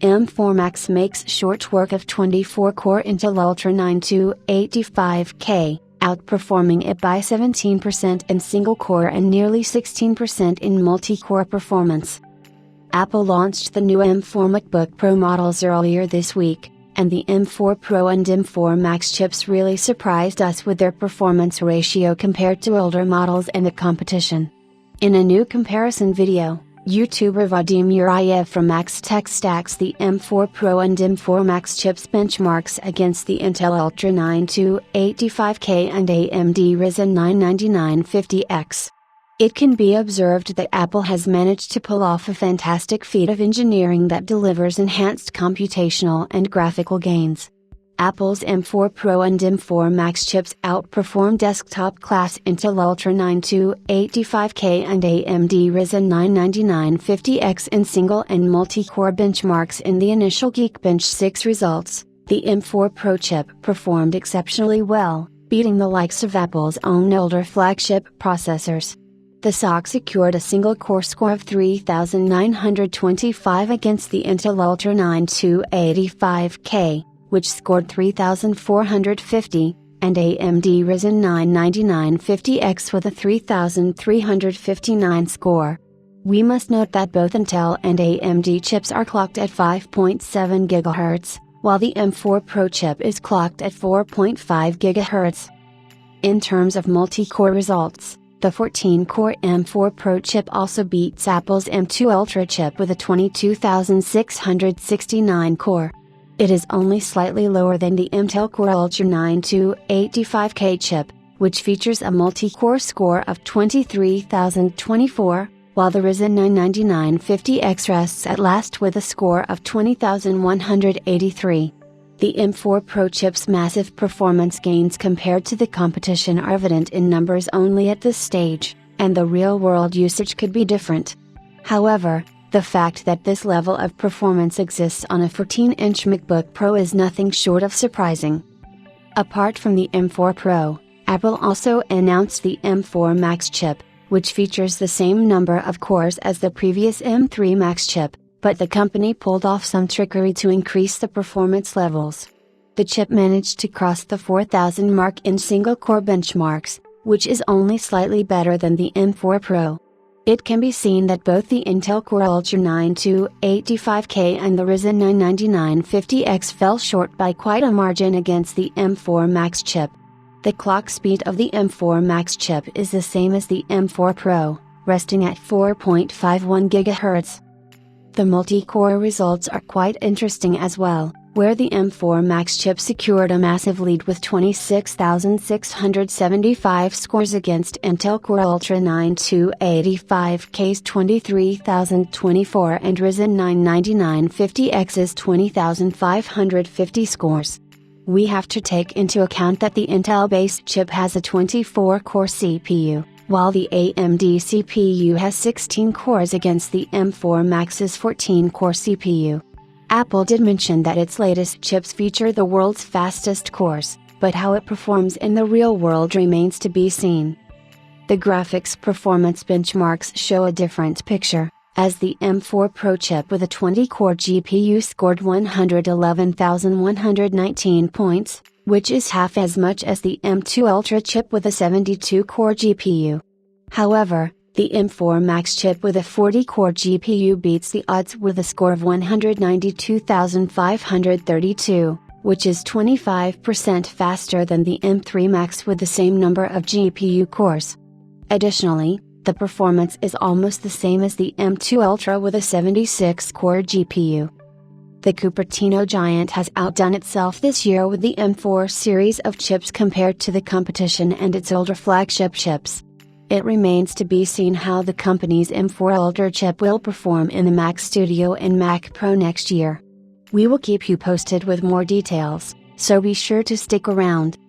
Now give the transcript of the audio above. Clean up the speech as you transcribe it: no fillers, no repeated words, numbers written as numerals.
M4 Max makes short work of 24-core Intel Ultra 9285K, outperforming it by 17% in single-core and nearly 16% in multi-core performance. Apple launched the new M4 MacBook Pro models earlier this week, and the M4 Pro and M4 Max chips really surprised us with their performance ratio compared to older models and the competition. In a new comparison video, YouTuber Vadim Urayev from Max Tech stacks the M4 Pro and M4 Max chips benchmarks against the Intel Ultra 9285K and AMD Ryzen 9 9950X. It can be observed that Apple has managed to pull off a fantastic feat of engineering that delivers enhanced computational and graphical gains. Apple's M4 Pro and M4 Max chips outperform desktop-class Intel Ultra 9285K and AMD Ryzen 9 9950X in single and multi-core benchmarks. In the initial Geekbench 6 results, the M4 Pro chip performed exceptionally well, beating the likes of Apple's own older flagship processors. The SoC secured a single-core score of 3,925 against the Intel Ultra 9285K, which scored 3,450, and AMD Ryzen 9 9950X with a 3,359 score. We must note that both Intel and AMD chips are clocked at 5.7 GHz, while the M4 Pro chip is clocked at 4.5 GHz. In terms of multi-core results, the 14-core M4 Pro chip also beats Apple's M2 Ultra chip with a 22,669 core. It is only slightly lower than the Intel Core Ultra 9285K chip, which features a multi-core score of 23,024, while the Ryzen 9 9950X rests at last with a score of 20,183. The M4 Pro chip's massive performance gains compared to the competition are evident in numbers only at this stage, and the real-world usage could be different. However, the fact that this level of performance exists on a 14-inch MacBook Pro is nothing short of surprising. Apart from the M4 Pro, Apple also announced the M4 Max chip, which features the same number of cores as the previous M3 Max chip, but the company pulled off some trickery to increase the performance levels. The chip managed to cross the 4,000 mark in single-core benchmarks, which is only slightly better than the M4 Pro. It can be seen that both the Intel Core Ultra 9285K and the Ryzen 9 9950X fell short by quite a margin against the M4 Max chip. The clock speed of the M4 Max chip is the same as the M4 Pro, resting at 4.51 GHz. The multi-core results are quite interesting as well, where the M4 Max chip secured a massive lead with 26,675 scores against Intel Core Ultra 9285K's 23,024 and Ryzen 9 9950X's 20,550 scores. We have to take into account that the Intel-based chip has a 24-core CPU, while the AMD CPU has 16 cores against the M4 Max's 14-core CPU. Apple did mention that its latest chips feature the world's fastest cores, but how it performs in the real world remains to be seen. The graphics performance benchmarks show a different picture, as the M4 Pro chip with a 20-core GPU scored 111,119 points, which is half as much as the M2 Ultra chip with a 72-core GPU. However, the M4 Max chip with a 40-core GPU beats the odds with a score of 192,532, which is 25% faster than the M3 Max with the same number of GPU cores. Additionally, the performance is almost the same as the M2 Ultra with a 76-core GPU. The Cupertino giant has outdone itself this year with the M4 series of chips compared to the competition and its older flagship chips. It remains to be seen how the company's M4 Ultra chip will perform in the Mac Studio and Mac Pro next year. We will keep you posted with more details, so be sure to stick around.